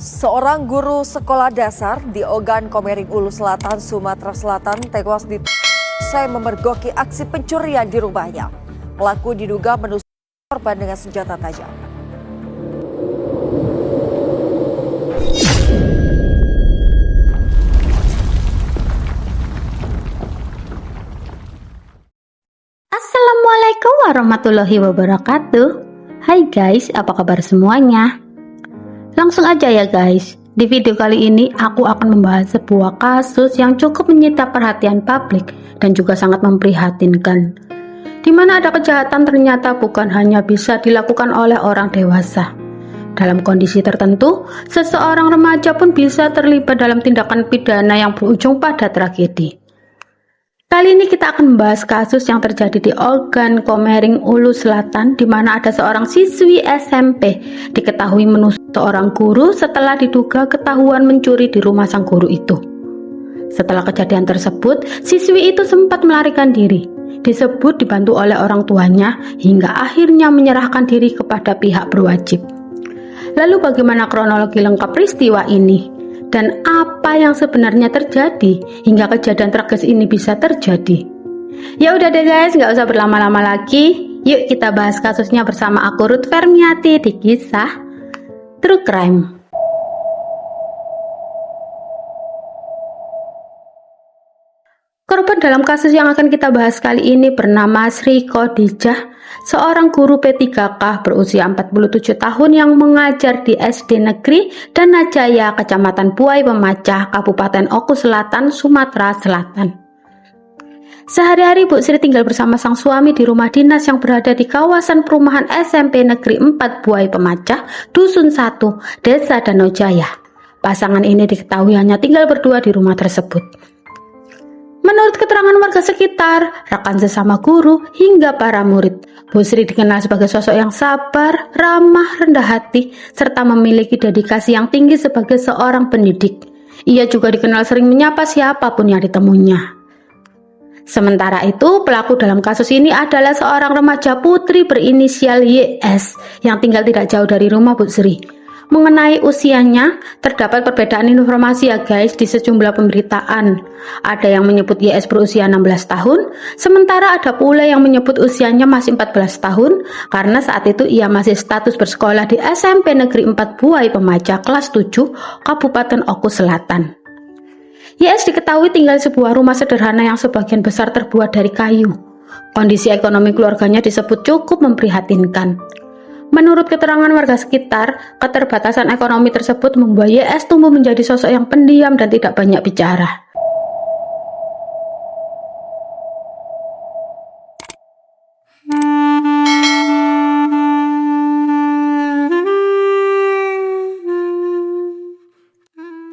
Seorang guru sekolah dasar di Ogan Komering Ulu Selatan, Sumatera Selatan tewas usai memergoki aksi pencurian di rumahnya. Pelaku diduga menusuk korban dengan senjata tajam. Assalamualaikum warahmatullahi wabarakatuh. Hai guys, apa kabar semuanya? Langsung aja ya guys. Di video kali ini aku akan membahas sebuah kasus yang cukup menyita perhatian publik dan juga sangat memprihatinkan. Di mana ada kejahatan ternyata bukan hanya bisa dilakukan oleh orang dewasa. Dalam kondisi tertentu, seseorang remaja pun bisa terlibat dalam tindakan pidana yang berujung pada tragedi. Kali ini kita akan membahas kasus yang terjadi di Ogan Komering Ulu Selatan, di mana ada seorang siswi SMP diketahui menusuk seorang guru setelah diduga ketahuan mencuri di rumah sang guru itu. Setelah kejadian tersebut, siswi itu sempat melarikan diri. Disebut dibantu oleh orang tuanya hingga akhirnya menyerahkan diri kepada pihak berwajib. Lalu bagaimana kronologi lengkap peristiwa ini? Dan apa yang sebenarnya terjadi hingga kejadian tragis ini bisa terjadi? Ya udah deh guys, nggak usah berlama-lama lagi. Yuk kita bahas kasusnya bersama aku Ruth Fermiati di kisah True Crime. Korban dalam kasus yang akan kita bahas kali ini bernama Sri Khadijah, seorang guru P3K berusia 47 tahun yang mengajar di SD Negeri Danajaya, Kecamatan Buai Pemacah, Kabupaten Oku Selatan, Sumatera Selatan. Sehari-hari Bu Sri tinggal bersama sang suami di rumah dinas yang berada di kawasan perumahan SMP Negeri 4 Buai Pemacah, Dusun 1, Desa Danajaya. Pasangan ini diketahui hanya tinggal berdua di rumah tersebut. Menurut keterangan warga sekitar, rekan sesama guru, hingga para murid, Bu Sri dikenal sebagai sosok yang sabar, ramah, rendah hati, serta memiliki dedikasi yang tinggi sebagai seorang pendidik. Ia juga dikenal sering menyapa siapapun yang ditemuinya. Sementara itu, pelaku dalam kasus ini adalah seorang remaja putri berinisial YS yang tinggal tidak jauh dari rumah Bu Sri. Mengenai usianya, terdapat perbedaan informasi ya guys di sejumlah pemberitaan. Ada yang menyebut YS berusia 16 tahun, sementara ada pula yang menyebut usianya masih 14 tahun, karena saat itu ia masih status bersekolah di SMP Negeri 4 Buai Pemacah kelas 7, Kabupaten Oku Selatan. YS diketahui tinggal di sebuah rumah sederhana yang sebagian besar terbuat dari kayu. Kondisi ekonomi keluarganya disebut cukup memprihatinkan. Menurut keterangan warga sekitar, keterbatasan ekonomi tersebut membuat YS tumbuh menjadi sosok yang pendiam dan tidak banyak bicara.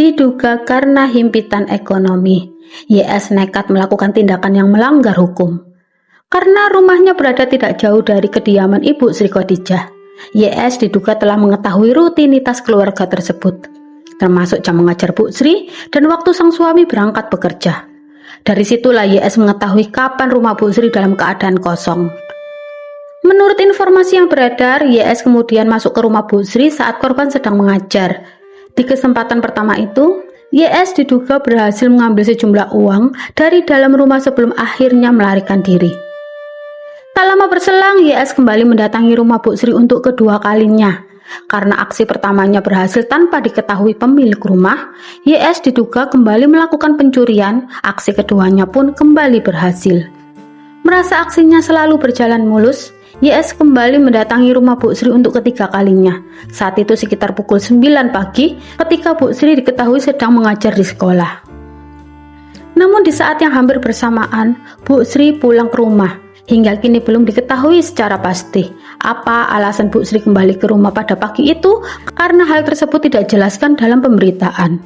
Diduga karena himpitan ekonomi, YS nekat melakukan tindakan yang melanggar hukum. Karena rumahnya berada tidak jauh dari kediaman Ibu Sri Khadijah, YS diduga telah mengetahui rutinitas keluarga tersebut, termasuk jam mengajar Bu Sri dan waktu sang suami berangkat bekerja. Dari situlah YS mengetahui kapan rumah Bu Sri dalam keadaan kosong. Menurut informasi yang beredar, YS kemudian masuk ke rumah Bu Sri saat korban sedang mengajar. Di kesempatan pertama itu, YS diduga berhasil mengambil sejumlah uang dari dalam rumah sebelum akhirnya melarikan diri. Tak lama berselang, YS kembali mendatangi rumah Bu Sri untuk kedua kalinya. Karena aksi pertamanya berhasil tanpa diketahui pemilik rumah, YS diduga kembali melakukan pencurian, aksi keduanya pun kembali berhasil. Merasa aksinya selalu berjalan mulus, YS kembali mendatangi rumah Bu Sri untuk ketiga kalinya. Saat itu sekitar pukul 9 pagi ketika Bu Sri diketahui sedang mengajar di sekolah. Namun di saat yang hampir bersamaan, Bu Sri pulang ke rumah. Hingga kini belum diketahui secara pasti apa alasan Bu Sri kembali ke rumah pada pagi itu, karena hal tersebut tidak dijelaskan dalam pemberitaan.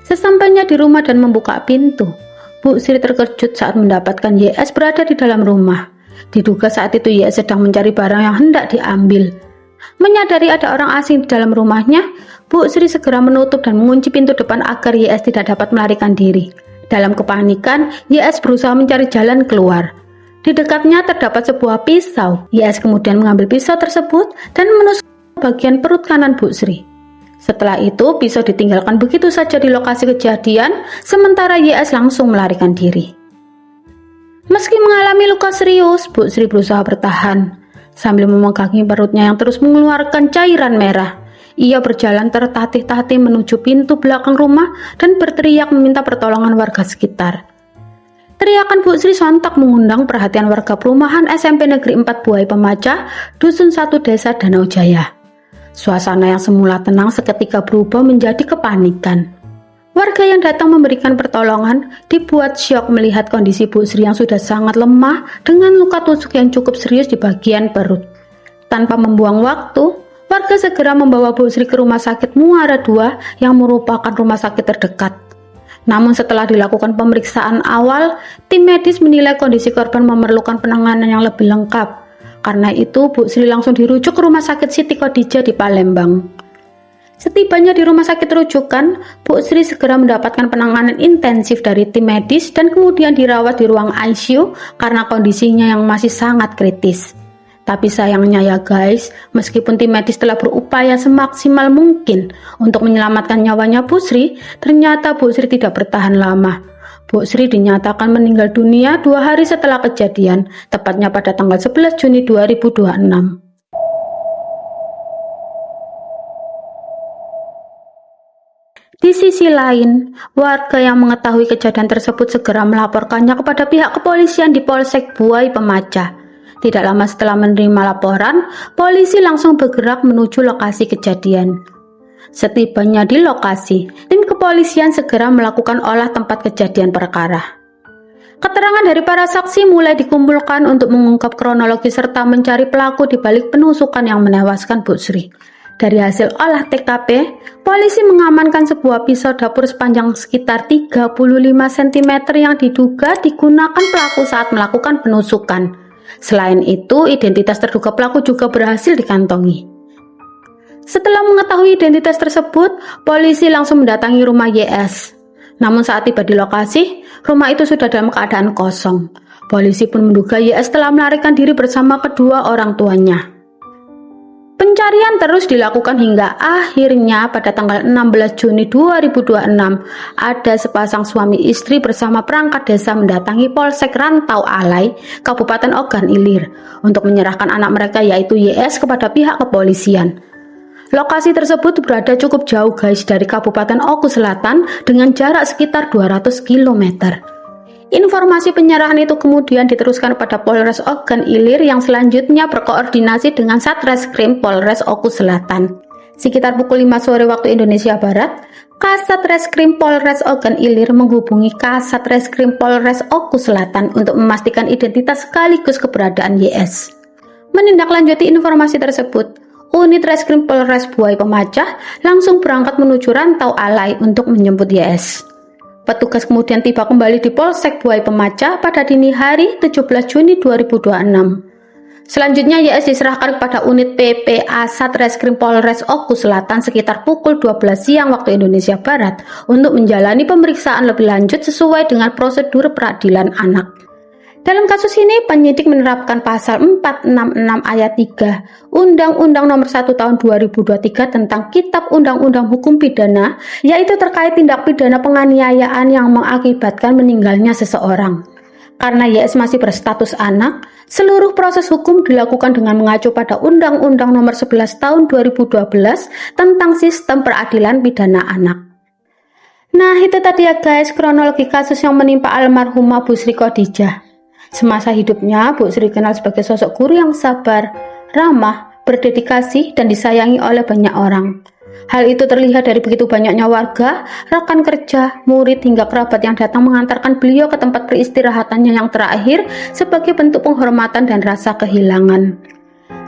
Sesampainya di rumah dan membuka pintu, Bu Sri terkejut saat mendapatkan YS berada di dalam rumah. Diduga saat itu YS sedang mencari barang yang hendak diambil. Menyadari ada orang asing di dalam rumahnya, Bu Sri segera menutup dan mengunci pintu depan agar YS tidak dapat melarikan diri. Dalam kepanikan, YS berusaha mencari jalan keluar. Di dekatnya terdapat sebuah pisau. YS kemudian mengambil pisau tersebut dan menusuk bagian perut kanan Bu Sri. Setelah itu, pisau ditinggalkan begitu saja di lokasi kejadian, sementara YS langsung melarikan diri. Meski mengalami luka serius, Bu Sri berusaha bertahan. Sambil memegangi perutnya yang terus mengeluarkan cairan merah, ia berjalan tertatih-tatih menuju pintu belakang rumah dan berteriak meminta pertolongan warga sekitar. Teriakan Bu Sri sontak mengundang perhatian warga perumahan SMP Negeri 4 Buai Pemacah, Dusun 1 Desa Danau Jaya. Suasana yang semula tenang seketika berubah menjadi kepanikan. Warga yang datang memberikan pertolongan dibuat syok melihat kondisi Bu Sri yang sudah sangat lemah dengan luka tusuk yang cukup serius di bagian perut. Tanpa membuang waktu, warga segera membawa Bu Sri ke Rumah Sakit Muara II yang merupakan rumah sakit terdekat. Namun setelah dilakukan pemeriksaan awal, tim medis menilai kondisi korban memerlukan penanganan yang lebih lengkap. Karena itu, Bu Sri langsung dirujuk ke Rumah Sakit Siti Khadijah di Palembang. Setibanya di rumah sakit rujukan, Bu Sri segera mendapatkan penanganan intensif dari tim medis dan kemudian dirawat di ruang ICU karena kondisinya yang masih sangat kritis. Tapi sayangnya ya guys, meskipun tim medis telah berupaya semaksimal mungkin untuk menyelamatkan nyawanya Bu Sri, ternyata Bu Sri tidak bertahan lama. Bu Sri dinyatakan meninggal dunia 2 hari setelah kejadian, tepatnya pada tanggal 11 Juni 2026. Di sisi lain, warga yang mengetahui kejadian tersebut segera melaporkannya kepada pihak kepolisian di Polsek Buai Pemacah. Tidak lama setelah menerima laporan, polisi langsung bergerak menuju lokasi kejadian. Setibanya di lokasi, tim kepolisian segera melakukan olah tempat kejadian perkara. Keterangan dari para saksi mulai dikumpulkan untuk mengungkap kronologi serta mencari pelaku di balik penusukan yang menewaskan Bu Sri. Dari hasil olah TKP, polisi mengamankan sebuah pisau dapur sepanjang sekitar 35 cm yang diduga digunakan pelaku saat melakukan penusukan. Selain itu, identitas terduga pelaku juga berhasil dikantongi. Setelah mengetahui identitas tersebut, polisi langsung mendatangi rumah YS. Namun saat tiba di lokasi, rumah itu sudah dalam keadaan kosong. Polisi pun menduga YS telah melarikan diri bersama kedua orang tuanya. Pencarian terus dilakukan hingga akhirnya pada tanggal 16 Juni 2026, ada sepasang suami istri bersama perangkat desa mendatangi Polsek Rantau Alai, Kabupaten Ogan Ilir, untuk menyerahkan anak mereka yaitu YS kepada pihak kepolisian. Lokasi tersebut berada cukup jauh guys dari Kabupaten Oku Selatan dengan jarak sekitar 200 km. Informasi penyerahan itu kemudian diteruskan pada Polres Ogan Ilir yang selanjutnya berkoordinasi dengan Satreskrim Polres Oku Selatan. Sekitar pukul 5 sore waktu Indonesia Barat, Kasat Reskrim Polres Ogan Ilir menghubungi Kasat Reskrim Polres Oku Selatan untuk memastikan identitas sekaligus keberadaan YS. Menindaklanjuti informasi tersebut, unit Reskrim Polres Buai Pemacah langsung berangkat menuju Rantau Alai untuk menjemput YS. Petugas kemudian tiba kembali di Polsek Buai Pemacah pada dini hari 17 Juni 2026. Selanjutnya YS diserahkan kepada unit PPA Satreskrim Polres Oku Selatan sekitar pukul 12 siang waktu Indonesia Barat untuk menjalani pemeriksaan lebih lanjut sesuai dengan prosedur peradilan anak. Dalam kasus ini, penyidik menerapkan pasal 466 ayat 3 Undang-Undang Nomor 1 Tahun 2023 tentang Kitab Undang-Undang Hukum Pidana, yaitu terkait tindak pidana penganiayaan yang mengakibatkan meninggalnya seseorang. Karena YS masih berstatus anak, seluruh proses hukum dilakukan dengan mengacu pada Undang-Undang Nomor 11 Tahun 2012 tentang Sistem Peradilan Pidana Anak. Nah, itu tadi ya guys, kronologi kasus yang menimpa almarhumah Bu Sri Khadijah. Semasa hidupnya, Bu Sri dikenal sebagai sosok guru yang sabar, ramah, berdedikasi, dan disayangi oleh banyak orang. Hal itu terlihat dari begitu banyaknya warga, rekan kerja, murid, hingga kerabat yang datang mengantarkan beliau ke tempat peristirahatannya yang terakhir sebagai bentuk penghormatan dan rasa kehilangan.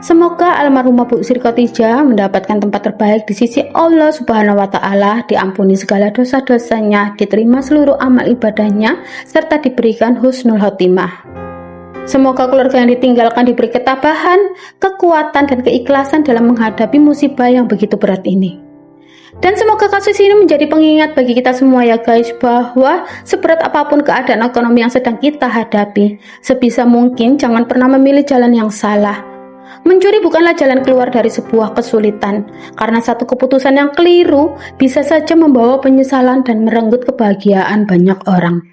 Semoga almarhumah Bu Sri Khadijah mendapatkan tempat terbaik di sisi Allah Subhanahu wa Ta'ala, diampuni segala dosa-dosanya, diterima seluruh amal ibadahnya, serta diberikan husnul khotimah. Semoga keluarga yang ditinggalkan diberi ketabahan, kekuatan, dan keikhlasan dalam menghadapi musibah yang begitu berat ini. Dan semoga kasus ini menjadi pengingat bagi kita semua ya guys, bahwa seberat apapun keadaan ekonomi yang sedang kita hadapi, sebisa mungkin jangan pernah memilih jalan yang salah. Mencuri bukanlah jalan keluar dari sebuah kesulitan, karena satu keputusan yang keliru bisa saja membawa penyesalan dan merenggut kebahagiaan banyak orang.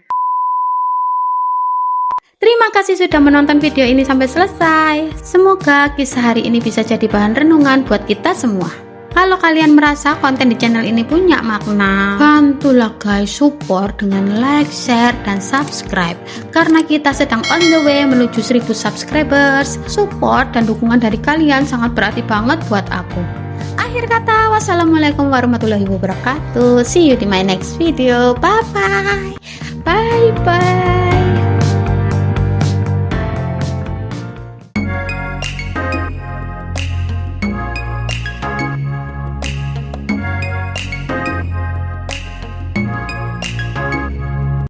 Terima kasih sudah menonton video ini sampai selesai. Semoga kisah hari ini bisa jadi bahan renungan buat kita semua. Kalau kalian merasa konten di channel ini punya makna, bantulah guys support dengan like, share, dan subscribe. Karena kita sedang on the way menuju 1000 subscribers. Support dan dukungan dari kalian sangat berarti banget buat aku. Akhir kata, wassalamualaikum warahmatullahi wabarakatuh. See you di my next video. Bye bye. Bye bye.